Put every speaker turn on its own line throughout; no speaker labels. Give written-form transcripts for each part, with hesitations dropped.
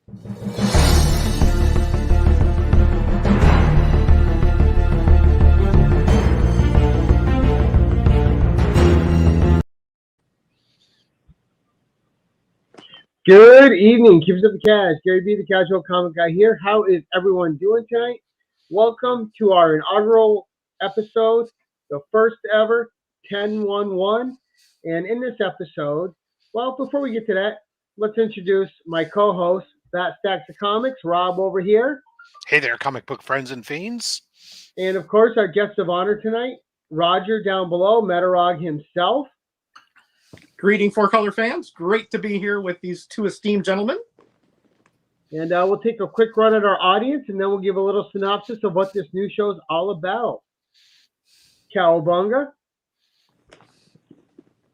Good evening, keepers of the cash. Gary B, the casual comic guy here. How is everyone doing tonight? Welcome to our inaugural episode, the first ever 10-1-1. And in this episode, well, before we get to that, let's introduce my co-host, that Stax of Comics, Rob over here.
Hey there, comic book friends and fiends.
And of course, our guest of honor tonight, Roger down below, Metarog himself.
Greeting Four Color fans. Great to be here with these two esteemed gentlemen.
And we'll take a quick run at our audience, and then we'll give a little synopsis of what this new show is all about. Cowabunga,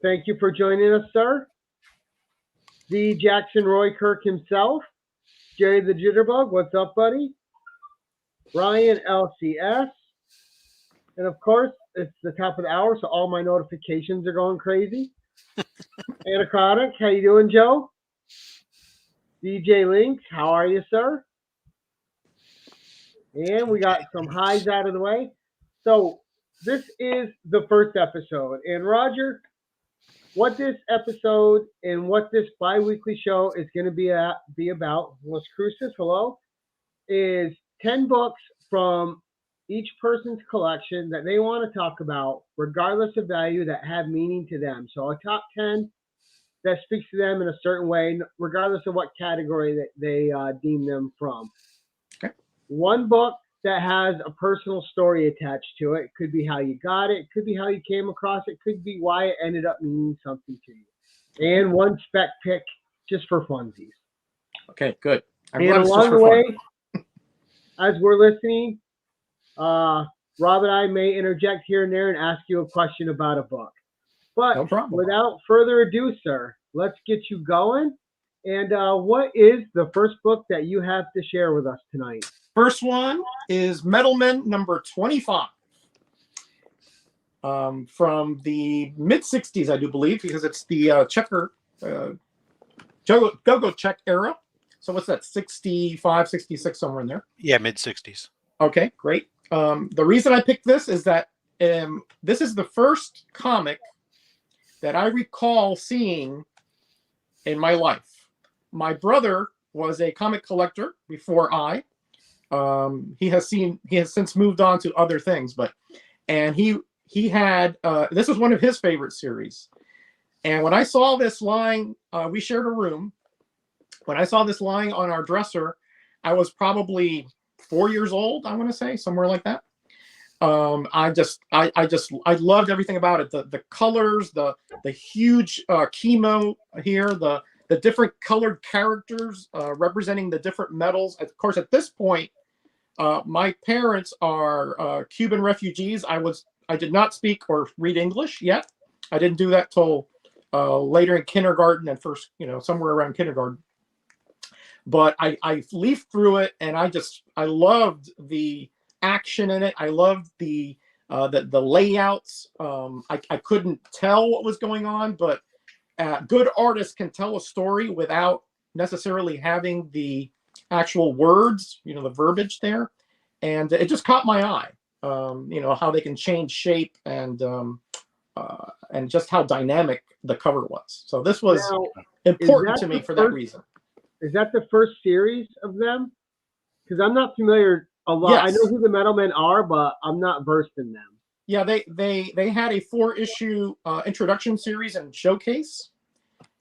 thank you for joining us, sir. The Jackson Roy Kirk himself. Jerry the Jitterbug, what's up, buddy? Ryan LCS. And of course, it's the top of the hour, so all my notifications are going crazy. Anachronic, how you doing, Joe? DJ Links, how are you, sir? And we got some highs out of the way. So this is the first episode. And Roger, what this episode and what this bi-weekly show is going to be about, Las Cruces, hello, is 10 books from each person's collection that they want to talk about, regardless of value, that have meaning to them. So a top 10 that speaks to them in a certain way, regardless of what category that they deem them from.
Okay.
One book that has a personal story attached to it. Could be how you got it. Could be how you came across it. Could be why it ended up meaning something to you. And one spec pick just for funsies.
Okay, good.
And along the way, as we're listening, Rob and I may interject here and there and ask you a question about a book. But
no problem.
Without further ado, sir, let's get you going. And what is the first book that you have to share with us tonight?
First one is Metal Men number 25. From the mid-60s, I do believe, because it's the checker, go-go check era. So what's that, 65, 66, somewhere in there?
Yeah, mid-60s.
Okay, great. The reason I picked this is that this is the first comic that I recall seeing in my life. My brother was a comic collector before I. He has since moved on to other things, and he had this was one of his favorite series. And when I saw this lying, we shared a room. When I saw this lying on our dresser, I was probably 4 years old, I want to say, somewhere like that. I loved everything about it. The colors, the huge chemo here, the different colored characters representing the different metals. Of course, at this point, my parents are Cuban refugees. I did not speak or read English yet. I didn't do that till later in kindergarten and first, somewhere around kindergarten. But I leafed through it, and I loved the action in it. I loved the layouts. I couldn't tell what was going on, but good artists can tell a story without necessarily having the actual words, the verbiage there. And it just caught my eye, how they can change shape and just how dynamic the cover was. So this was important to me for that reason.
Is that the first series of them? Because I'm not familiar a lot. Yes. I know who the Metal Men are, but I'm not versed in them.
Yeah, they had a 4-issue introduction series and showcase,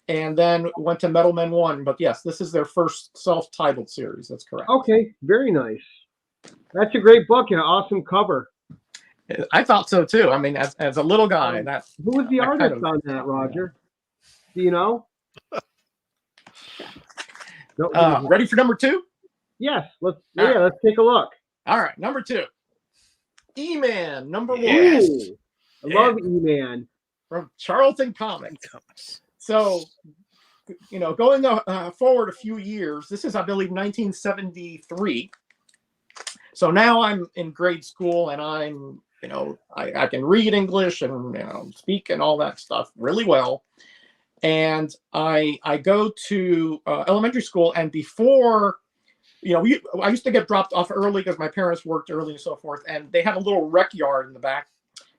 and then went to Metal Men 1. But yes, this is their first self-titled series. That's correct.
Okay, very nice. That's a great book and an awesome cover.
I thought so too. I mean, as a little guy,
who was the artist on that, Roger? Do you know?
Ready for number 2?
Yes. Let's take a look.
All right, number 2. E-Man number 1.
Ooh, I love E-Man
from Charlton Comics. So, going forward a few years, this is, I believe, 1973. So now I'm in grade school, and I'm, I can read English and speak and all that stuff really well. and I go to elementary school, and before, I used to get dropped off early because my parents worked early and so forth, and they had a little rec yard in the back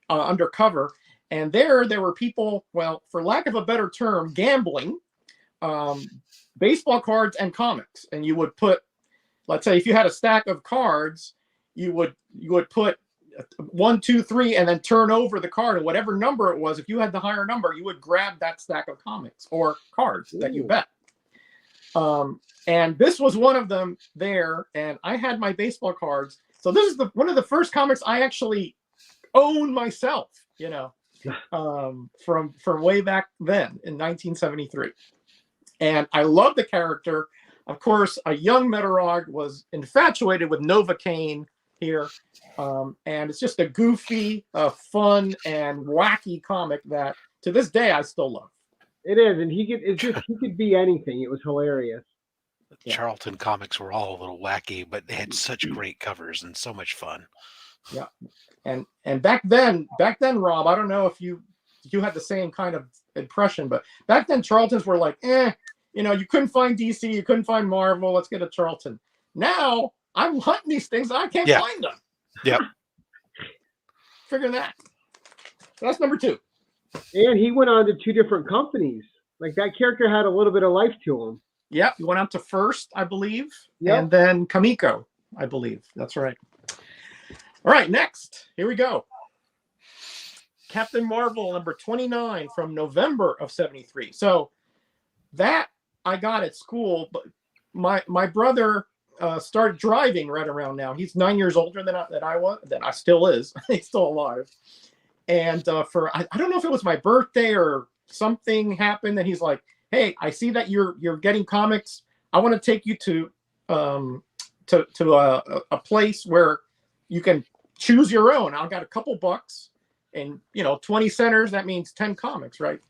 undercover, and there were people, well, for lack of a better term, gambling, baseball cards and comics, and you would put, let's say, if you had a stack of cards, you would put 1, 2, 3, and then turn over the card, and whatever number it was, if you had the higher number, you would grab that stack of comics or cards that you bet. And this was one of them there, and I had my baseball cards. So this is one of the first comics I actually owned myself, from way back then in 1973. And I love the character. Of course, a young Metarog was infatuated with Novocaine here. And it's just a goofy, fun, and wacky comic that to this day I still love.
It is, and he could be anything. It was hilarious.
The Charlton comics were all a little wacky, but they had such great covers and so much fun.
Yeah. And back then, Rob, I don't know if you had the same kind of impression, but back then Charltons were like, you couldn't find DC, you couldn't find Marvel, let's get a Charlton. Now I'm hunting these things, I can't find them.
Yep.
Figure that. So that's number 2.
And he went on to 2 different companies. Like, that character had a little bit of life to him.
Yep, he went out to First, I believe,
Yep.
and then Kamiko, I believe. That's right. All right, next. Here we go. Captain Marvel number 29 from November of 73. So that I got at school, but my brother started driving right around now. He's 9 years older than I still is. He's still alive. And I don't know if it was my birthday or something happened, and he's like, "Hey, I see that you're getting comics. I want to take you to a place where you can choose your own. I got a couple bucks, and 20 centers. That means 10 comics, right?"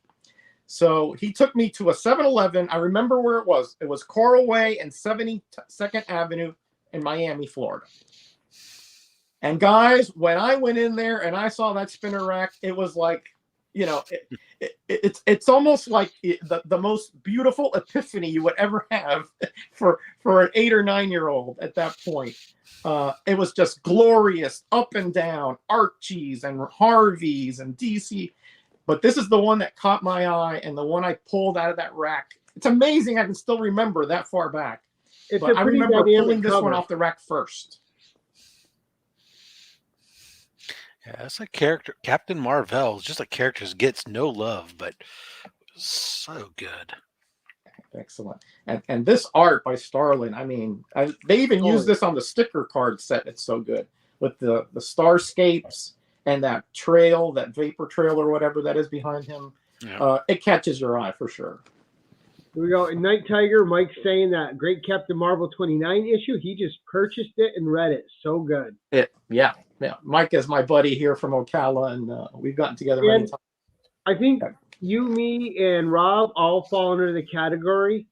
So he took me to a 7-Eleven. I remember where it was. It was Coral Way and 72nd Avenue in Miami, Florida. And guys, when I went in there and I saw that spinner rack, it was like, it's almost like the most beautiful epiphany you would ever have for an 8 or 9-year-old at that point. It was just glorious, up and down, Archies and Harveys and DC. But this is the one that caught my eye and the one I pulled out of that rack. It's amazing I can still remember that far back. But I remember pulling this one off the rack first.
Yeah, that's a character. Captain Marvel is just a character that gets no love, but so good.
Excellent. And this art by Starlin, I mean, they even use this on the sticker card set. It's so good with the starscapes and that trail, that vapor trail or whatever that is behind him. Yeah. It catches your eye for sure.
Here we go. In Night Tiger, Mike's saying that great Captain Marvel 29 issue. He just purchased it and read it. So good.
Yeah. Mike is my buddy here from Ocala, and we've gotten together many times.
I think you, me, and Rob all fall under the category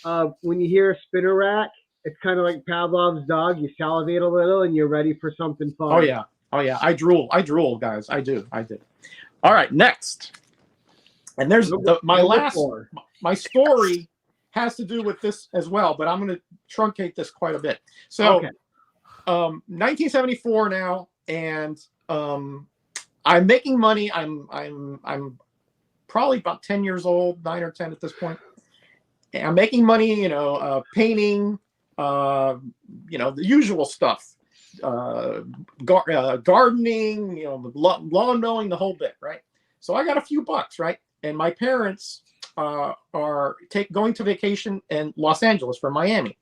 of when you hear a spinner rack, it's kind of like Pavlov's dog. You salivate a little and you're ready for something fun.
Oh yeah. I drool, guys. I did. All right, next. And there's my story has to do with this as well, but I'm going to truncate this quite a bit. So, 1974 now, and I'm making money. I'm probably about 10 years old, 9 or 10 at this point. And I'm making money, painting, the usual stuff. Gardening, lawn mowing, the whole bit, right? So I got a few bucks, right? And my parents are going to vacation in Los Angeles from Miami.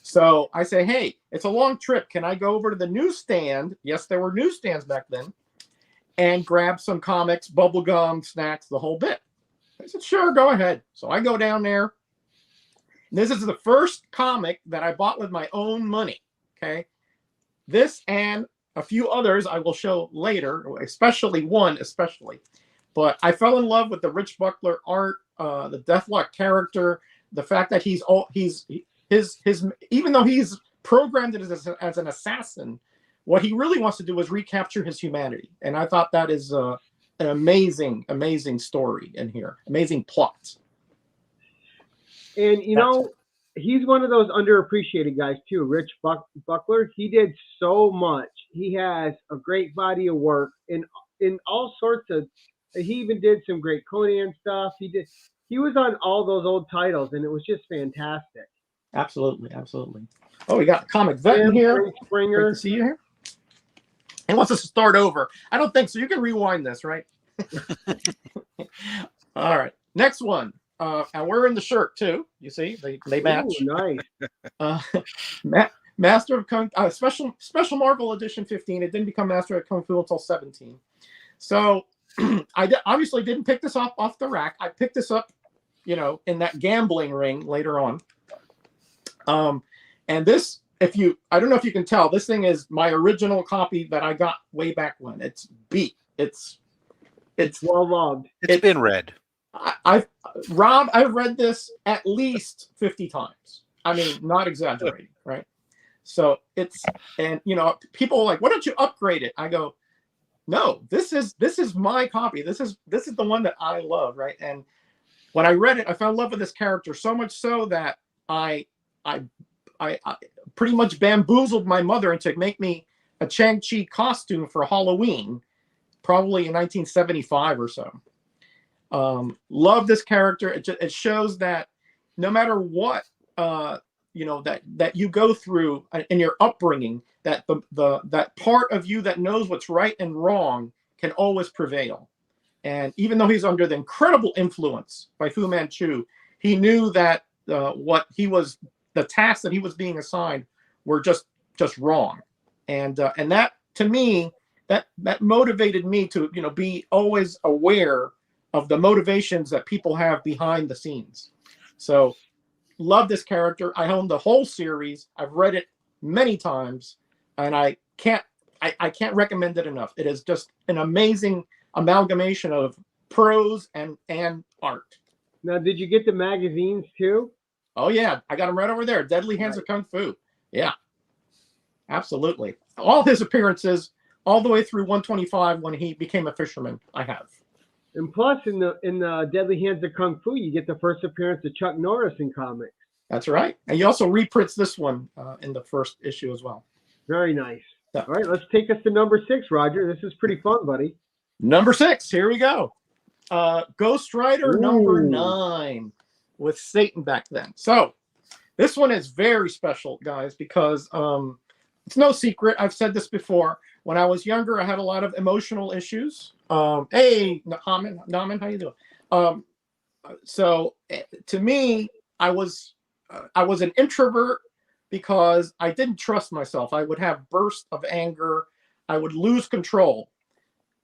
So I say, hey, it's a long trip. Can I go over to the newsstand? Yes, there were newsstands back then. And grab some comics, bubble gum, snacks, the whole bit. I said, sure, go ahead. So I go down there. This is the first comic that I bought with my own money, okay? This and a few others I will show later, especially one. But I fell in love with the Rich Buckler art, the Deathlock character, the fact that even though he's programmed as an assassin, what he really wants to do is recapture his humanity. And I thought that is an amazing story in here, amazing plot.
And you
That's
know, he's one of those underappreciated guys too. Rich Buckler. He did so much. He has a great body of work in all sorts of. He even did some great Conan stuff. He did. He was on all those old titles, and it was just fantastic.
absolutely, absolutely. Oh, we got Comic Vet in
Him,
here.
Frank
Great
Springer.
to see you here. He wants us to start over. I don't think so. You can rewind this, right? All right. Next one. And we're in the shirt too. You see, they match.
Ooh, nice.
Master of Kung special Marvel edition 15. It didn't become Master of Kung Fu until 17. So obviously didn't pick this up off the rack. I picked this up, in that gambling ring later on. And this, I don't know if you can tell, this thing is my original copy that I got way back when. It's beat. It's
well loved.
It's been read.
I've read this at least 50 times. I mean, not exaggerating, right? So people are like, why don't you upgrade it? I go, no, this is my copy. This is the one that I love, right? And when I read it, I fell in love with this character so much so that I pretty much bamboozled my mother into make me a Shang-Chi costume for Halloween, probably in 1975 or so. Love this character. It shows that no matter what that you go through in your upbringing, that that part of you that knows what's right and wrong can always prevail. And even though he's under the incredible influence by Fu Manchu, he knew that the tasks that he was being assigned were just wrong. And that, to me, that motivated me to be always aware of the motivations that people have behind the scenes. So love this character. I own the whole series. I've read it many times, and I can't recommend it enough. It is just an amazing amalgamation of prose and art.
Now, did you get the magazines too?
Oh yeah, I got them right over there. Deadly Hands of Kung Fu. Yeah, absolutely. All his appearances, all the way through 125 when he became a fisherman, I have.
And plus, in the Deadly Hands of Kung Fu, you get the first appearance of Chuck Norris in comics.
That's right. And you also reprints this one in the first issue as well.
Very nice.
Yeah.
All right, let's take us to number 6, Roger. This is pretty fun, buddy.
Number 6. Here we go. Ghost Rider number 9 with Satan back then. So this one is very special, guys, because it's no secret. I've said this before. When I was younger, I had a lot of emotional issues. Hey, Naman, how you doing? So to me, I was an introvert because I didn't trust myself. I would have bursts of anger. I would lose control.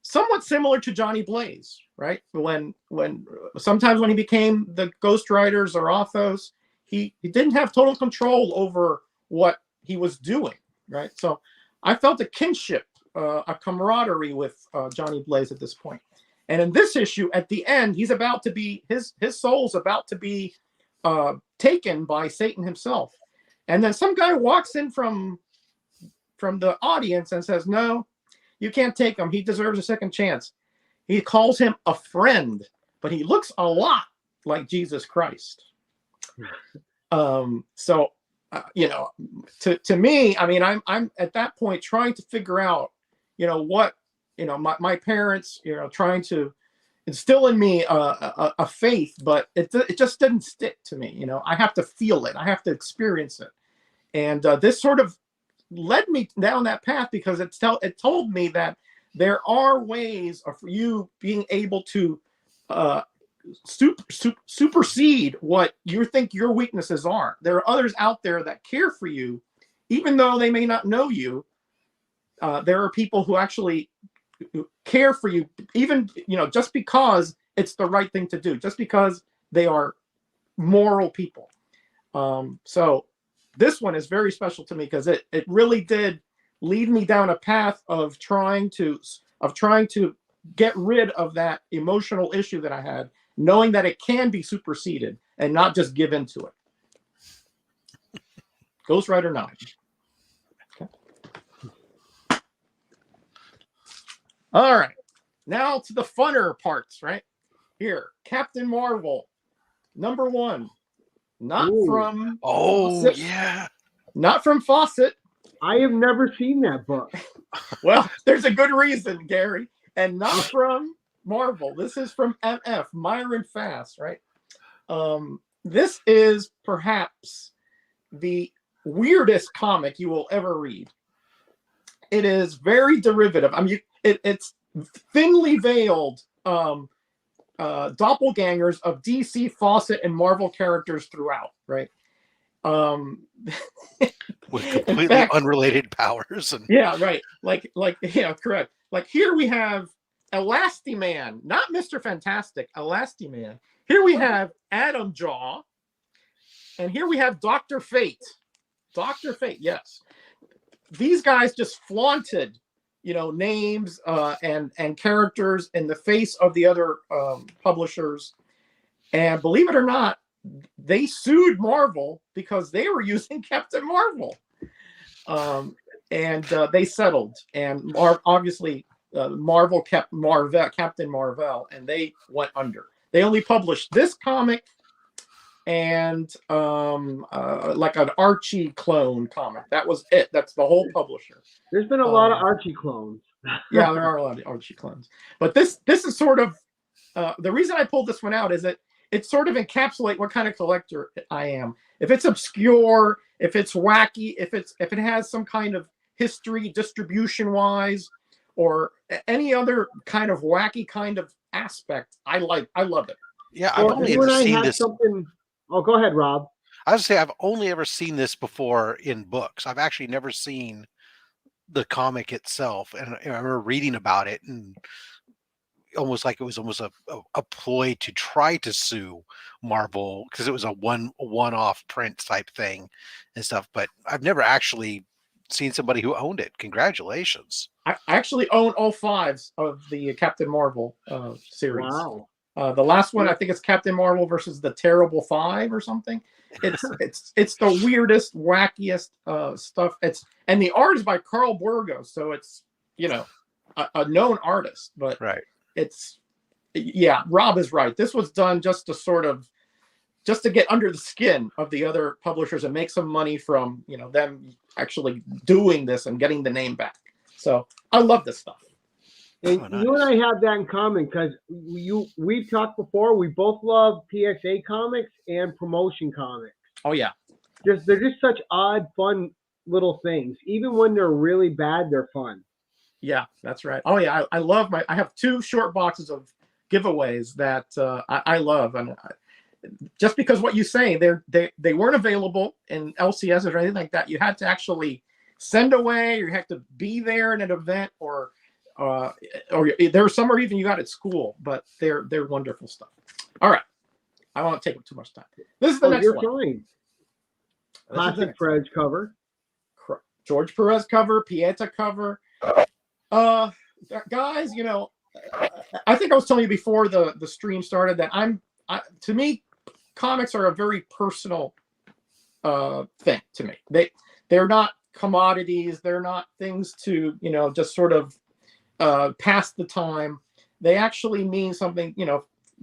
Somewhat similar to Johnny Blaze, right? When sometimes when he became the Ghost Riders or Authos, he didn't have total control over what he was doing, right? So I felt a kinship, a camaraderie with Johnny Blaze at this point. And in this issue, at the end, he's about to be his soul's about to be taken by Satan himself. And then some guy walks in from the audience and says, "No, you can't take him. He deserves a second chance." He calls him a friend, but he looks a lot like Jesus Christ. So to me, I mean, I'm at that point trying to figure out, what, my parents, trying to instill in me a faith, but it just didn't stick to me. I have to feel it. I have to experience it. And this sort of led me down that path because it told me that there are ways of you being able to supersede what you think your weaknesses are. There are others out there that care for you, even though they may not know you. There are people who actually care for you, even just because it's the right thing to do, just because they are moral people. So this one is very special to me because it really did lead me down a path of trying to get rid of that emotional issue that I had, knowing that it can be superseded and not just give into it. Ghost Rider 9. Okay. All right. Now to the funner parts, right? Here, Captain Marvel, number 1. not
Ooh.
from
Oh
Fawcett,
yeah.
not from Fawcett.
I have never seen that book.
Well, there's a good reason, Gary, and not from Marvel. This is from MF, Myron Fass, right? This is perhaps the weirdest comic you will ever read. It is very derivative. I mean, it's thinly veiled doppelgangers of DC, Fawcett, and Marvel characters throughout, right?
With completely
fact,
unrelated powers. And
yeah, right. Like, yeah, correct. Like here we have Elastiman, not Mr. Fantastic, Elastiman. Here we have Adam Jaw, and here we have Dr. Fate. Dr. Fate, yes. These guys just flaunted, names and characters in the face of the other publishers. And believe it or not, they sued Marvel because they were using Captain Marvel. And they settled. And obviously, Marvel kept Captain Marvel, and they went under. They only published this comic and like an Archie clone comic. That was it. That's the whole publisher.
There's been a lot of Archie clones.
Yeah, there are a lot of Archie clones. But this is sort of the reason I pulled this one out is that it sort of encapsulates what kind of collector I am. If it's obscure, if it's wacky, if it has some kind of history distribution wise, or any other kind of wacky kind of aspect, I love it.
yeah, I've only ever seen this.
Something. Oh, go ahead, Rob.
I would say I've only ever seen this before in books. I've actually never seen the comic itself, and I remember reading about it and almost like it was almost a ploy to try to sue Marvel because it was a one-off print type thing and stuff. But I've never actually seen somebody who owned it. Congratulations!
I actually own all 5s of the Captain Marvel series.
Wow.
The last one, I think it's Captain Marvel versus the Terrible 5 or something. It's the weirdest, wackiest stuff. And the art is by Carl Burgos, so it's a known artist. But
right,
Rob is right. This was done just to get under the skin of the other publishers and make some money from them actually doing this and getting the name back. So I love this stuff.
And
nice.
You and I have that in common because we've talked before. We both love PSA comics and promotion comics.
Oh yeah,
they're just such odd, fun little things. Even when they're really bad, they're fun.
Yeah, that's right. Oh yeah, I love I have 2 short boxes of giveaways that I love, and just because what you say, they weren't available in LCS or anything like that. You had to actually send away, or you had to be there in an event, or there were some, or even you got at school. But they're wonderful stuff. All right, I won't take up too much time. This is the next one.
Fine. Classic Perez cover.
George Perez cover, Pieta cover. Guys, I think I was telling you before the stream started that to me, comics are a very personal thing to me. They're not commodities. They're not things to just sort of pass the time. They actually mean something.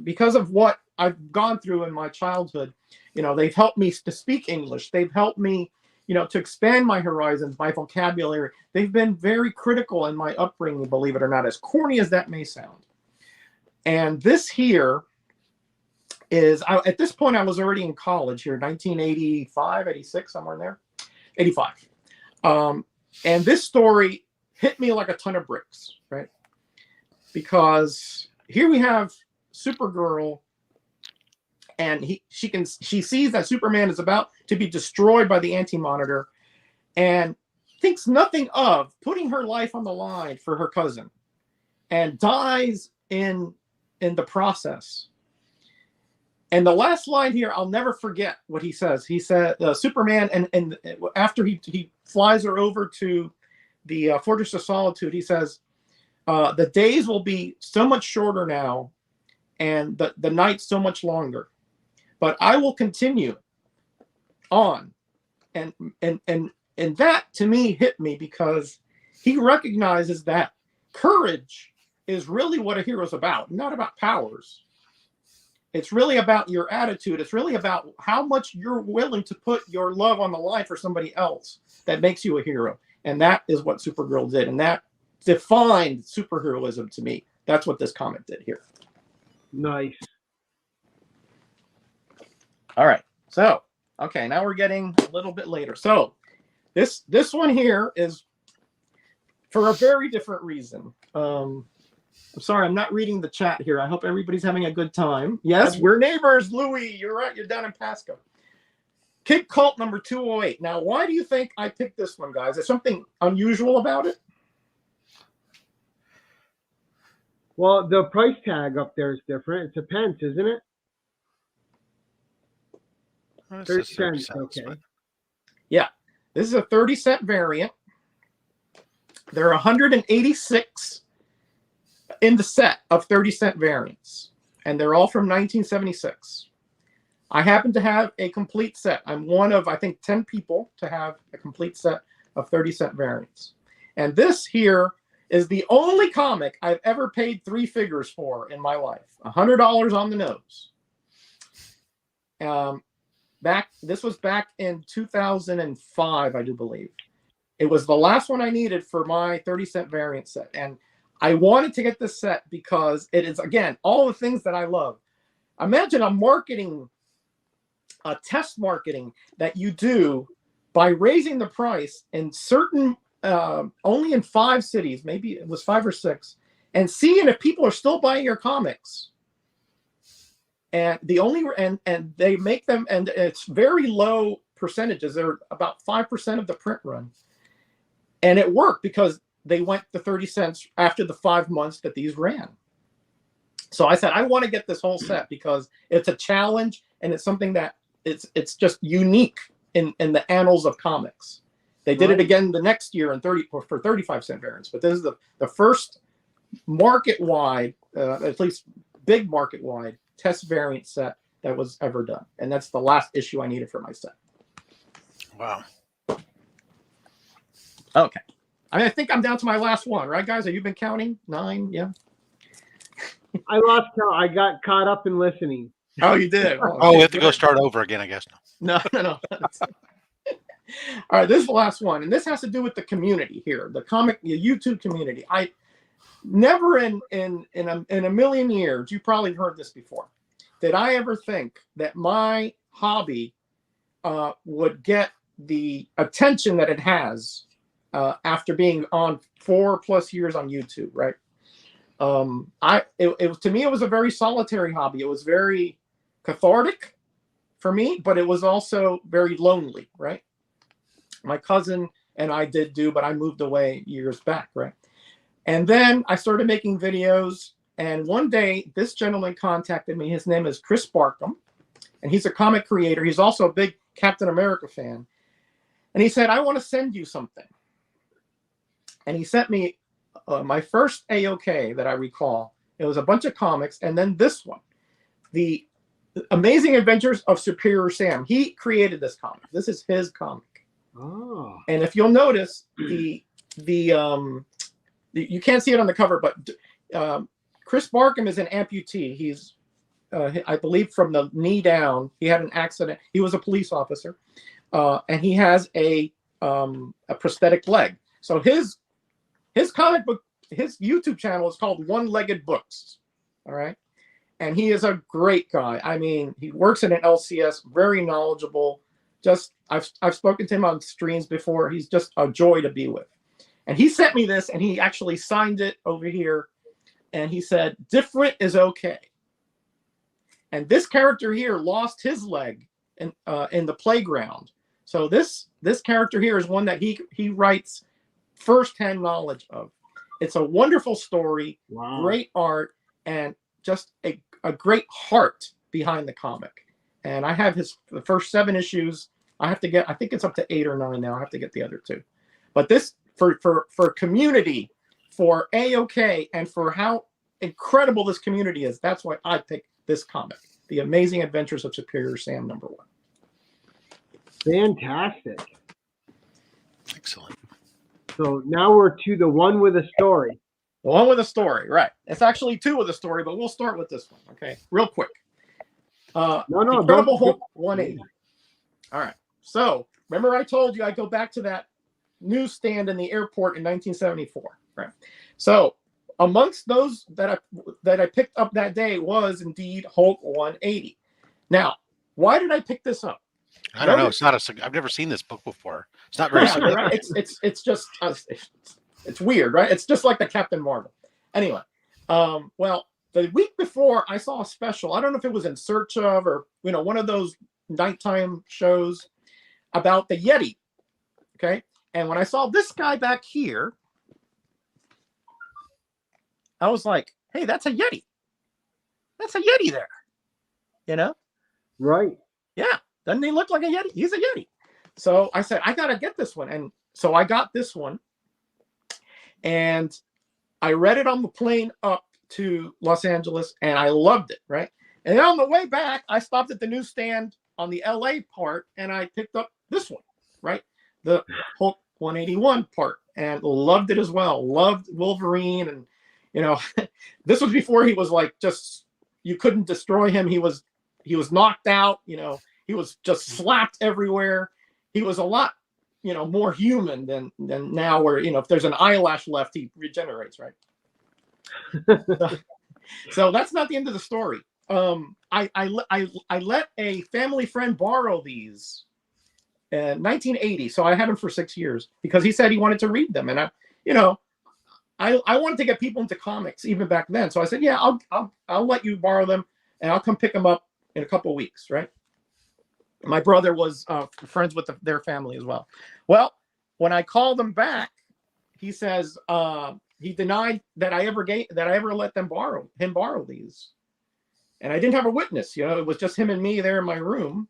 Because of what I've gone through in my childhood. They've helped me to speak English. They've helped me to expand my horizons, my vocabulary. They've been very critical in my upbringing, believe it or not, as corny as that may sound. And this here is, at this point, I was already in college here, 1985, 86, somewhere in there, 85. And this story hit me like a ton of bricks, right? Because here we have Supergirl, and she sees that Superman is about to be destroyed by the Anti-Monitor, and thinks nothing of putting her life on the line for her cousin, and dies in the process. And the last line here, I'll never forget what he says. He said, Superman, and after he flies her over to the Fortress of Solitude, he says, the days will be so much shorter now, and the night so much longer. But I will continue on. And that, to me, hit me, because he recognizes that courage is really what a hero's about, not about powers. It's really about your attitude. It's really about how much you're willing to put your love on the line for somebody else that makes you a hero. And that is what Supergirl did. And that defined superheroism to me. That's what this comic did here.
Nice.
All right. So, okay, now we're getting a little bit later. So this one here is for a very different reason. I'm sorry, I'm not reading the chat here. I hope everybody's having a good time. Yes, we're neighbors, Louis. You're right. You're down in Pasco. Kid Cult number 208. Now, why do you think I picked this one, guys? Is something unusual about it?
Well, the price tag up there is different. It's a pence, isn't it?
This
30
is 30
cents.
cents,
Okay.
but
Yeah. This is a 30-cent variant. There are 186 in the set of 30-cent variants, and they're all from 1976. I happen to have a complete set. I'm one of, I think, 10 people to have a complete set of 30-cent variants. And this here is the only comic I've ever paid 3 figures for in my life. $100 on the nose. This was back in 2005, I do believe. It was the last one I needed for my 30-cent variant set. And I wanted to get this set because it is, again, all the things that I love. Imagine a test marketing that you do by raising the price in certain, only in 5 cities, maybe it was 5 or 6, and seeing if people are still buying your comics. And and they make them, and it's very low percentages. They're about 5% of the print run. And it worked because they went to 30 cents after the 5 months that these ran. So I said, I want to get this whole set because it's a challenge and it's something that it's just unique in the annals of comics. They did it again the next year for 35-cent variants, but this is the first market-wide, at least big market-wide test variant set that was ever done. And that's the last issue I needed for my set.
wow.
Okay. I think I'm down to my last one, right, guys? Have you been counting? 9? Yeah.
I lost count. I got caught up in listening.
Oh, you did.
Oh, we have to go start over again, I guess.
No. All right, this is the last one, and this has to do with the community here, the YouTube community. I never in a million years, you probably heard this before, did I ever think that my hobby would get the attention that it has after being on 4+ years on YouTube, right? To me, it was a very solitary hobby. It was very cathartic for me, but it was also very lonely, right? My cousin and I but I moved away years back, right? And then I started making videos, and one day this gentleman contacted me. His name is Chris Barkham, and he's a comic creator. He's also a big Captain America fan. And he said, I want to send you something. And he sent me my first AOK that I recall. It was a bunch of comics, and then this one, The Amazing Adventures of Superior Sam. He created this comic. This is his comic.
Oh.
And if you'll notice, you can't see it on the cover, but Chris Barkham is an amputee. He's, I believe, from the knee down. He had an accident. He was a police officer, and he has a prosthetic leg. So his comic book, his YouTube channel is called One-Legged Books. All right. And he is a great guy. I mean, he works in an LCS, very knowledgeable. I've spoken to him on streams before. He's just a joy to be with. And he sent me this, and he actually signed it over here. And he said, different is okay. And this character here lost his leg in the playground. So this character here is one that he writes firsthand knowledge of. It's a wonderful story,
Wow.
Great art, and just a great heart behind the comic. And I have the first 7 issues. I think it's up to 8 or 9 now. I have to get the other 2. But this, for community, for AOK, and for how incredible this community is, that's why I picked this comic, The Amazing Adventures of Superior Sam #1.
Fantastic.
Excellent.
So now we're to the one with a story.
The one with a story, right. It's actually 2 with a story, but we'll start with this one, okay? Real quick.
No,
Incredible
don't.
Hulk 180. All right. So remember, I told you I go back to that newsstand in the airport in 1974. Right. So amongst those that I picked up that day was indeed Hulk 180. Now, why did I pick this up?
I don't know. It's not a. I've never seen this book before. It's not very.
Yeah, right. It's just it's weird, right? It's just like the Captain Marvel. Anyway, well, the week before I saw a special. I don't know if it was In Search of or one of those nighttime shows about the Yeti. Okay, and when I saw this guy back here, I was like, "Hey, that's a Yeti. That's a Yeti there."
Right.
Yeah, doesn't he look like a Yeti? He's a Yeti. So I said, I gotta get this one, and so I got this one, and I read it on the plane up to Los Angeles, and I loved it. Right, and then on the way back, I stopped at the newsstand on the LA part, and I picked up this one, right, the Hulk 181 part, and loved it as well. Loved Wolverine, and this was before he was like just you couldn't destroy him. He was knocked out. He was just slapped everywhere. He was a lot, more human than now. Where if there's an eyelash left, he regenerates, right? So that's not the end of the story. I let a family friend borrow these in 1980, so I had them for 6 years because he said he wanted to read them, and I wanted to get people into comics even back then. So I said, yeah, I'll let you borrow them, and I'll come pick them up in a couple of weeks, right? My brother was friends with their family as well. Well, when I called him back, he says he denied that I ever let him borrow these, and I didn't have a witness. It was just him and me there in my room,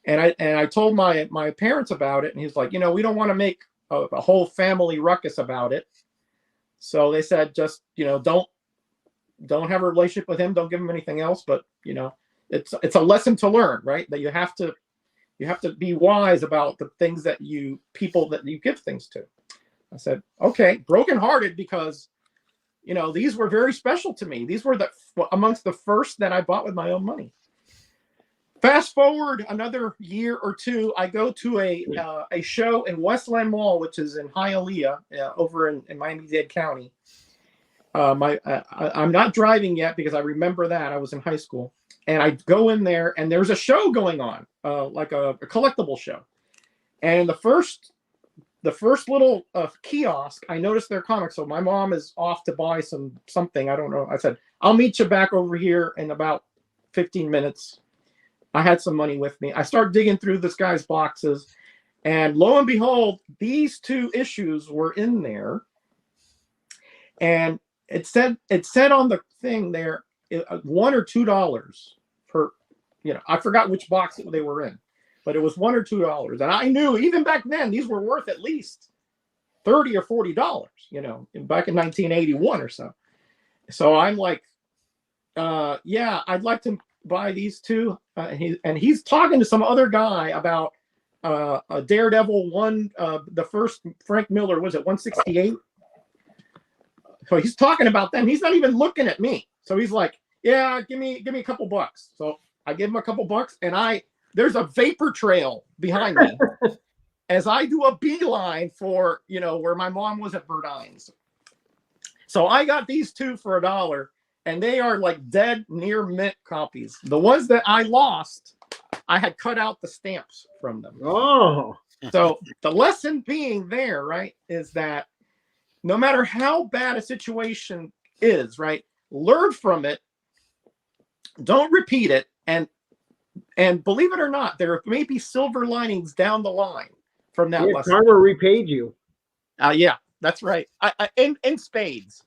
and I told my parents about it, and he's like, we don't want to make a whole family ruckus about it, so they said just don't have a relationship with him, don't give him anything else, but it's a lesson to learn, right? That you have to be wise about the things that people that you give things to. I said, okay, brokenhearted because, these were very special to me. These were amongst the first that I bought with my own money. Fast forward another year or two, I go to a show in Westland Mall, which is in Hialeah, over in Miami-Dade County. I'm not driving yet because I remember that I was in high school. And I go in there, and there's a show going on, like a collectible show. And the first little kiosk, I noticed their comics. So my mom is off to buy something. I don't know. I said, I'll meet you back over here in about 15 minutes. I had some money with me. I start digging through this guy's boxes, and lo and behold, these 2 issues were in there. And it said on the thing there, $1 or $2 per, I forgot which box they were in, but it was $1 or $2. And I knew even back then, these were worth at least $30 or $40, back in 1981 or so. So I'm like, yeah, I'd like to buy these 2. He's talking to some other guy about a Daredevil one, the first Frank Miller, was it 168? So he's talking about them. He's not even looking at me. So he's like, yeah, give me a couple bucks. So I give him a couple bucks, and there's a vapor trail behind me as I do a beeline for, where my mom was at Verdines. So I got these 2 for $1, and they are like dead near mint copies. The ones that I lost, I had cut out the stamps from them.
Oh.
So the lesson being there, right, is that no matter how bad a situation is, right, learn from it. Don't repeat it, and believe it or not, there may be silver linings down the line from that lesson.
Karma repaid you.
Yeah, that's right. In spades.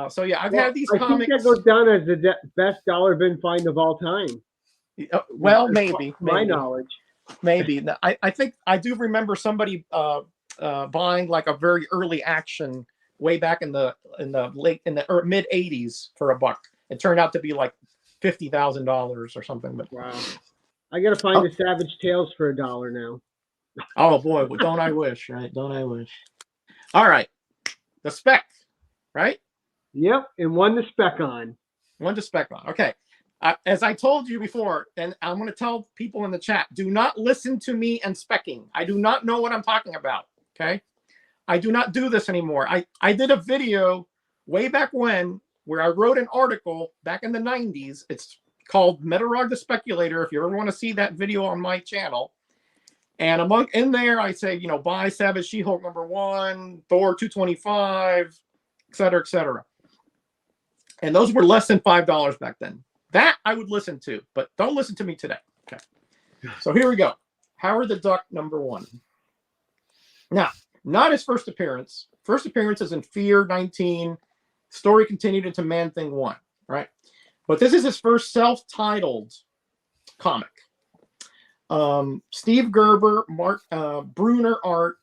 So yeah, I've had these comics.
I think that goes down as the best dollar bin find of all time.
Well, maybe.
My knowledge.
Maybe. I think I do remember somebody buying like a very early action way back in the mid 80s for $1. It turned out to be like $50,000 or something. But
wow, I gotta find the Savage Tales for $1 now.
Oh boy, well, don't I wish, right? Don't I wish? All right, the spec, right?
Yep, and one to spec on.
One to spec on. Okay, as I told you before, and I'm going to tell people in the chat, do not listen to me and specking. I do not know what I'm talking about. Okay. I do not do this anymore. I did a video way back when where I wrote an article back in the 90s. It's called Metarog the Speculator. If you ever want to see that video on my channel. And in there, I say, buy Savage She-Hulk #1, Thor 225, et cetera, et cetera. And those were less than $5 back then. That I would listen to, but don't listen to me today. Okay. So here we go. Howard the Duck #1. Now, not his first appearance. First appearance is in Fear 19. Story continued into Man-Thing 1, right? But this is his first self-titled comic. Steve Gerber, Mark Bruner art.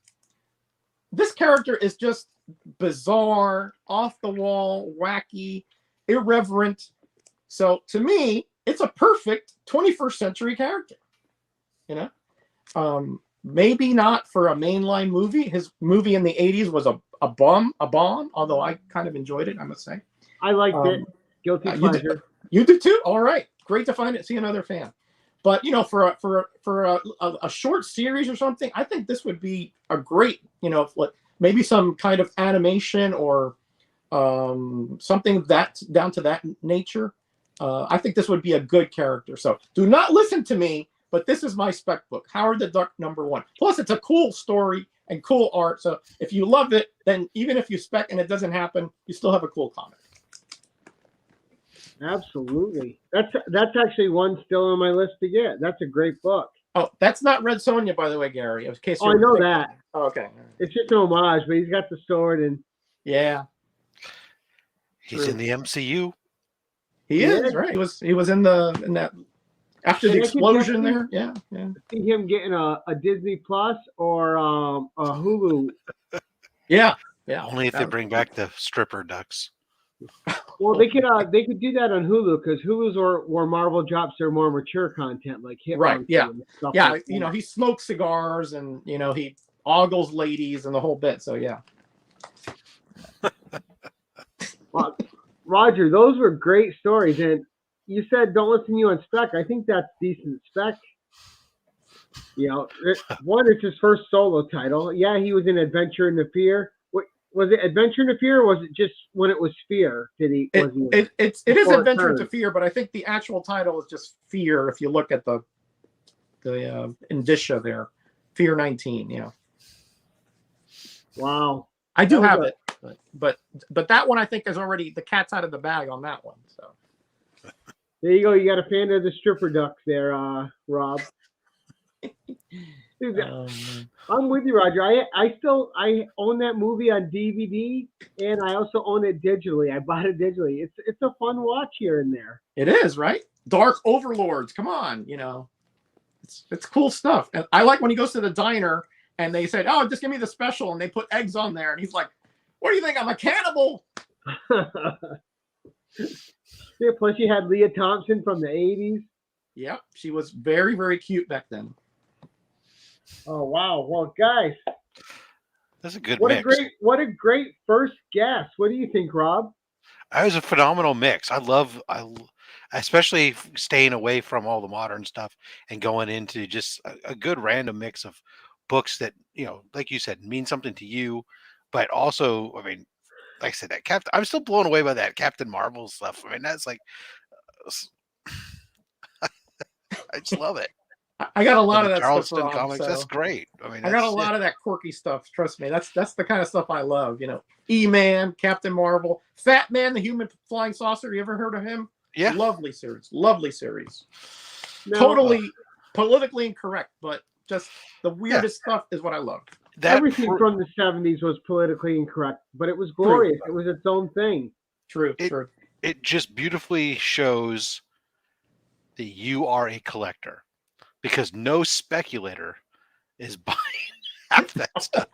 This character is just bizarre, off the wall, wacky, irreverent. So to me, it's a perfect 21st century character. Maybe not for a mainline movie. His movie in the 80s was a bomb, although I kind of enjoyed it, I must say.
I liked it. Guilty pleasure.
You did too? All right. Great to see another fan. But for a short series or something, I think this would be a great, maybe some kind of animation or something that's down to that nature. I think this would be a good character. So do not listen to me, but this is my spec book, Howard the Duck #1. Plus, it's a cool story and cool art. So if you love it, then even if you spec and it doesn't happen, you still have a cool comic.
Absolutely. That's actually one still on my list to get. That's a great book.
Oh, that's not Red Sonja, by the way, Gary. In case
I know that.
Oh, okay.
It's just an homage, but he's got the sword and
yeah.
He's in the MCU.
He is, right? He was in that after the explosion there. Yeah.
See him getting a Disney Plus or a Hulu.
Yeah.
Only if they bring back the stripper ducks.
Well, they could do that on Hulu because Hulu's where Marvel drops their more mature content, like Hit
right. Yeah.
And stuff
Yeah.
like that.
He smokes cigars and he ogles ladies and the whole bit. So yeah.
Well, Roger, those were great stories, and you said don't listen to you on spec. I think that's decent spec. One, it's his first solo title. Yeah, he was in Adventure in the Fear. Was it Adventure into Fear, or was it just when it was Fear?
It is Adventure into Fear, but I think the actual title is just Fear. If you look at the indicia there, Fear 19. Yeah.
Wow.
I do have it, but that one I think is already the cat's out of the bag on that one. So
there you go. You got a fan of the stripper ducks there, Rob. Dude, I'm with you, Roger. I own that movie on DVD, and I also own it digitally. I bought it digitally. It's a fun watch here and there.
It is, right? Dark Overlords. Come on, it's cool stuff. And I like when he goes to the diner and they said, "Oh, just give me the special," and they put eggs on there, and he's like, "What do you think? I'm a cannibal."
Yeah, plus you had Leah Thompson from the 80s.
Yep, she was very, very cute back then.
Oh wow! Well, guys,
that's a good
mix. What a great first guess. What do you think, Rob?
It was a phenomenal mix. I especially staying away from all the modern stuff and going into just a good random mix of books that like you said, mean something to you, but also, I mean, like I said, that I'm still blown away by that Captain Marvel stuff. I mean, that's like, I just love it.
I got a lot of that
Charleston
stuff.
Comics, that's great. I mean,
I got a lot of that quirky stuff. Trust me, that's the kind of stuff I love. E-Man, Captain Marvel, Fat Man, the Human Flying Saucer. You ever heard of him?
Yeah,
lovely series. No, totally politically incorrect, but just the weirdest stuff is what I love.
Everything from the 70s was politically incorrect, but it was glorious. True. It was its own thing.
True.
It just beautifully shows that you are a collector. Because no speculator is buying half that stuff.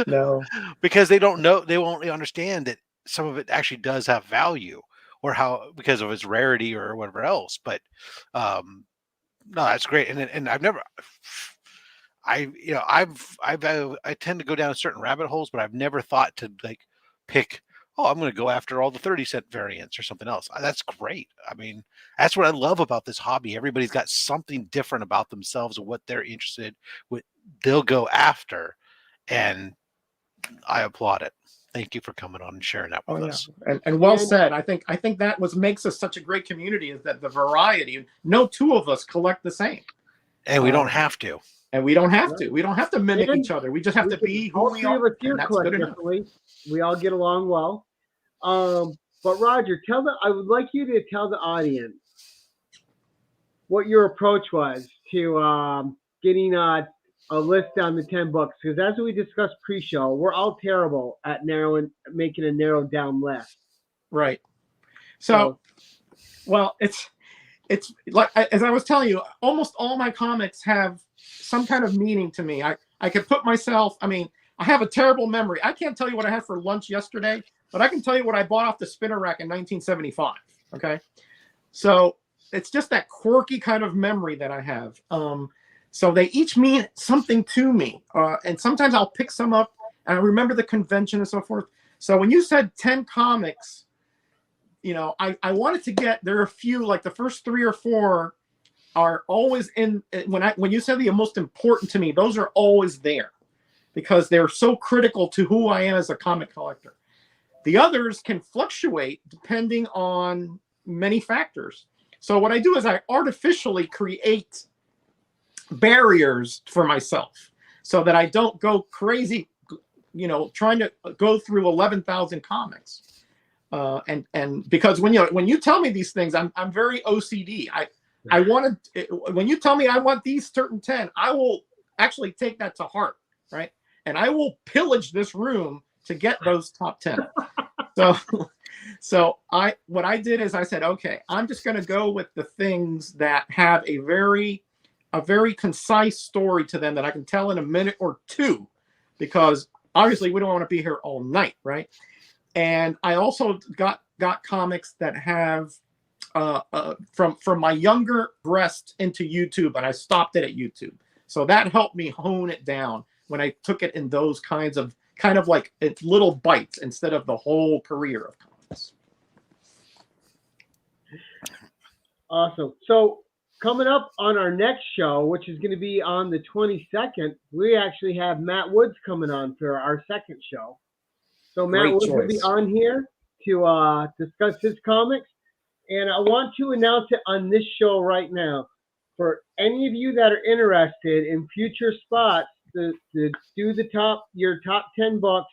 No.
Because they don't know, they won't understand that some of it actually does have value or because of its rarity or whatever else. But no, that's great. And I've never, I tend to go down certain rabbit holes, but I've never thought to like pick, oh, I'm going to go after all the 30-cent variants or something else. That's great. I mean, that's what I love about this hobby. Everybody's got something different about themselves and what they're interested, what they'll go after, and I applaud it. Thank you for coming on and sharing that with us.
And well said. I think that makes us such a great community, is that the variety. No two of us collect the same,
And we don't have to.
And we don't have to. We don't have to mimic
And
each other. We just have to be who
all
we
three of
are.
us here
And that's
collect
good enough.
differently. We all get along well. But Roger, I would like you to tell the audience what your approach was to getting a list down to 10 books, because as we discussed pre-show, we're all terrible at making a narrowed down list.
Right. So, well, it's like, as I was telling you, almost all my comics have some kind of meaning to me. I could put myself, I mean, I have a terrible memory. I can't tell you what I had for lunch yesterday, but I can tell you what I bought off the spinner rack in 1975. Okay. So it's just that quirky kind of memory that I have. So they each mean something to me. And sometimes I'll pick some up and I remember the convention and so forth. So when you said 10 comics, you know, I wanted to get, there are a few, like the first 3 or 4 are always in, when you said the most important to me, those are always there because they're so critical to who I am as a comic collector. The others can fluctuate depending on many factors. So what I do is I artificially create barriers for myself so that I don't go crazy, you know, trying to go through 11,000 comics. And because when you tell me these things, I'm very OCD. I want to, when you tell me I want these certain 10, I will actually take that to heart, right? And I will pillage this room to get those top 10. So what I did is I said, okay, I'm just going to go with the things that have a very concise story to them that I can tell in a minute or two, because obviously we don't want to be here all night, right? And I also got comics that have from my younger breast into YouTube, and I stopped it at YouTube. So that helped me hone it down when I took it in those kind of like it's little bites instead of the whole career of comics.
Awesome. So coming up on our next show, which is going to be on the 22nd, we actually have Matt Woods coming on for our second show. So Matt Woods will be on here to discuss his comics. And I want to announce it on this show right now. For any of you that are interested in future spots to do your top 10 books,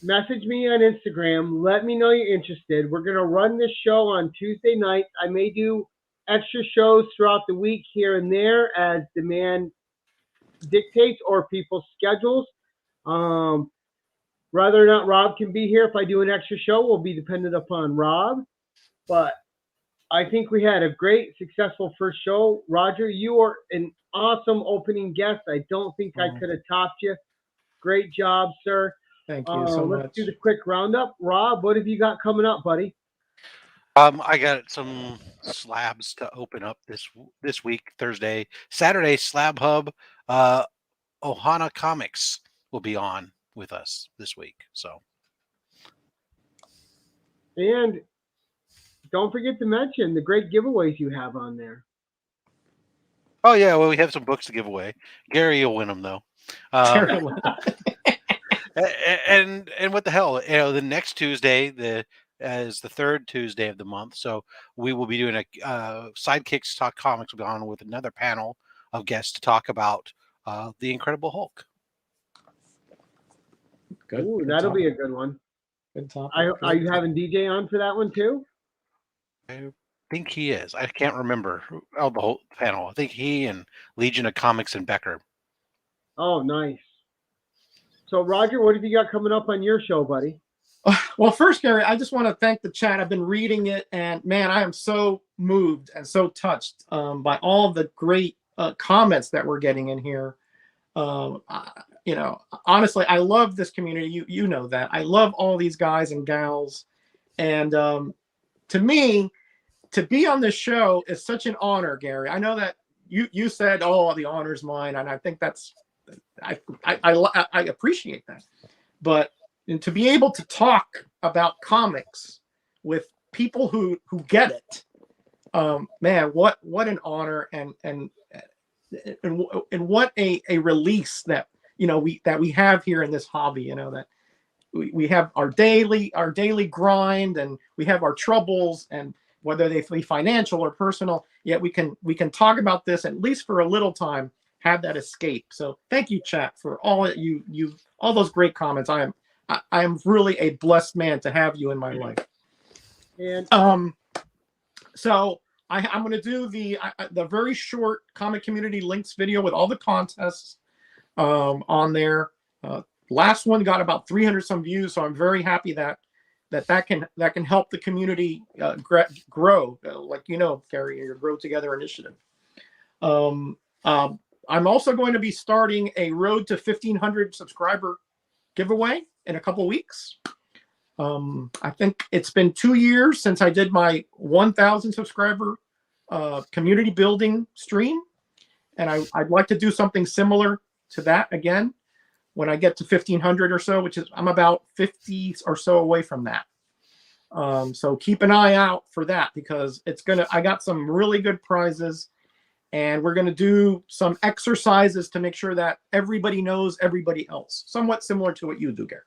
message me on Instagram. Let me know you're interested. We're going to run this show on Tuesday nights. I may do extra shows throughout the week here and there as demand dictates or people's schedules. Whether or not Rob can be here if I do an extra show will be dependent upon Rob. But I think we had a great, successful first show. Roger, you are an awesome opening guest. I don't think I could have topped you. Great job, sir.
Thank you so much.
Let's do the quick roundup. Rob, what have you got coming up, buddy?
I got some slabs to open up this week, Thursday, Saturday. Slab Hub, Ohana Comics will be on with us this week. So,
and don't forget to mention the great giveaways you have on there.
Oh yeah, well we have some books to give away. Gary will win them though. And what the hell? You know, the next Tuesday is the third Tuesday of the month, so we will be doing a Sidekicks Talk Comics. Will be on with another panel of guests to talk about the Incredible Hulk.
Good. Ooh, that'll be a good one.
Good topic.
Are you having DJ on for that one too?
I think he is. I can't remember the whole panel. I think he and Legion of Comics and Becker.
Oh, nice. So, Roger, what have you got coming up on your show, buddy?
Well, first, Gary, I just want to thank the chat. I've been reading it, and man, I am so moved and so touched by all the great comments that we're getting in here. You know, honestly, I love this community. You know that. I love all these guys and gals, and to me, to be on this show is such an honor, Gary. I know that you said, "Oh, the honor's mine," and I think that's I appreciate that. But to be able to talk about comics with people who get it, man, what an honor and what a release that we have here in this hobby. That we have our daily grind, and we have our troubles, and whether they be financial or personal, yet we can talk about this at least for a little time, have that escape. So thank you, chat, for all all those great comments. I am really a blessed man to have you in my life.
And
so I'm going to do the very short comic community links video with all the contests on there. Last one got about 300 some views, so I'm very happy that can help the community grow, like Gary, your Grow Together initiative. I'm also going to be starting a Road to 1,500 subscriber giveaway in a couple weeks. I think it's been 2 years since I did my 1,000 subscriber community building stream, and I'd like to do something similar to that again when I get to 1,500 or so, which is I'm about 50 or so away from that. So keep an eye out for that, because I got some really good prizes, and we're going to do some exercises to make sure that everybody knows everybody else, somewhat similar to what you do, Gary.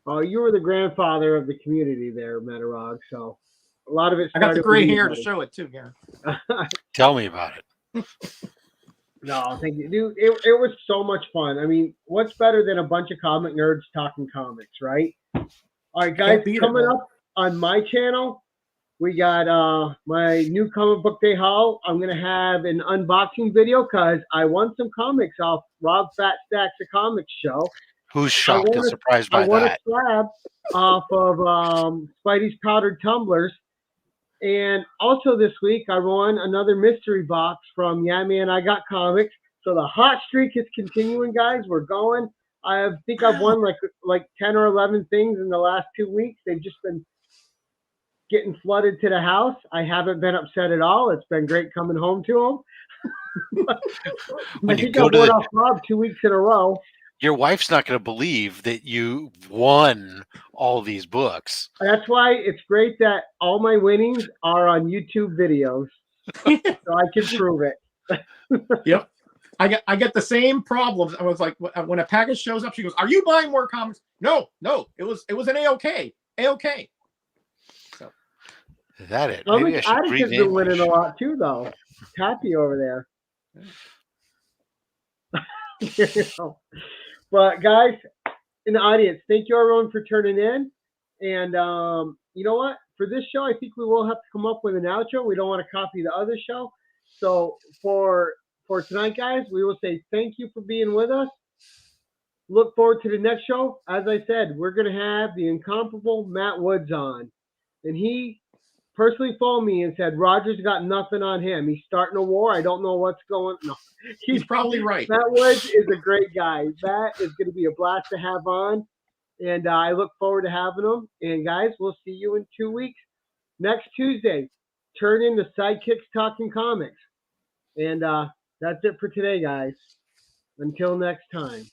Oh, you were the grandfather of the community there, Metarog. So a lot of it.
I got the gray hair to show it too, Gary.
Tell me about it.
No, thank you, dude. It was so much fun. I mean, what's better than a bunch of comic nerds talking comics, right? All right, guys, coming up on my channel, we got my new comic book day haul. I'm gonna have an unboxing video because I won some comics off Rob Fat Stax of Comics show.
Who's shocked and surprised by that? I
won a slab off of Spidey's powdered tumblers. And also this week, I won another mystery box from Yeah Man I Got Comics. So the hot streak is continuing, guys. We're going. I think I've won like 10 or 11 things in the last 2 weeks. They've just been getting flooded to the house. I haven't been upset at all. It's been great coming home to them. I think I bought off Rob 2 weeks in a row.
Your wife's not going to believe that you won all these books.
That's why it's great that all my winnings are on YouTube videos, so I can prove it.
Yep, I get the same problems. I was like, when a package shows up, she goes, "Are you buying more comics?" No, it was an A-OK. So
that it.
Maybe I should Atticus been winning a lot too, though. Happy over there. But guys in the audience, thank you everyone for turning in. And you know what? For this show, I think we will have to come up with an outro. We don't want to copy the other show. So for tonight, guys, we will say thank you for being with us. Look forward to the next show. As I said, we're going to have the incomparable Matt Woods on. And he personally phoned me and said, Roger's got nothing on him. He's starting a war. I don't know what's going on. No,
he's probably right.
Matt Woods is a great guy. That is going to be a blast to have on. And I look forward to having him. And guys, we'll see you in 2 weeks. Next Tuesday, turn in the Sidekicks Talking Comics. And that's it for today, guys. Until next time.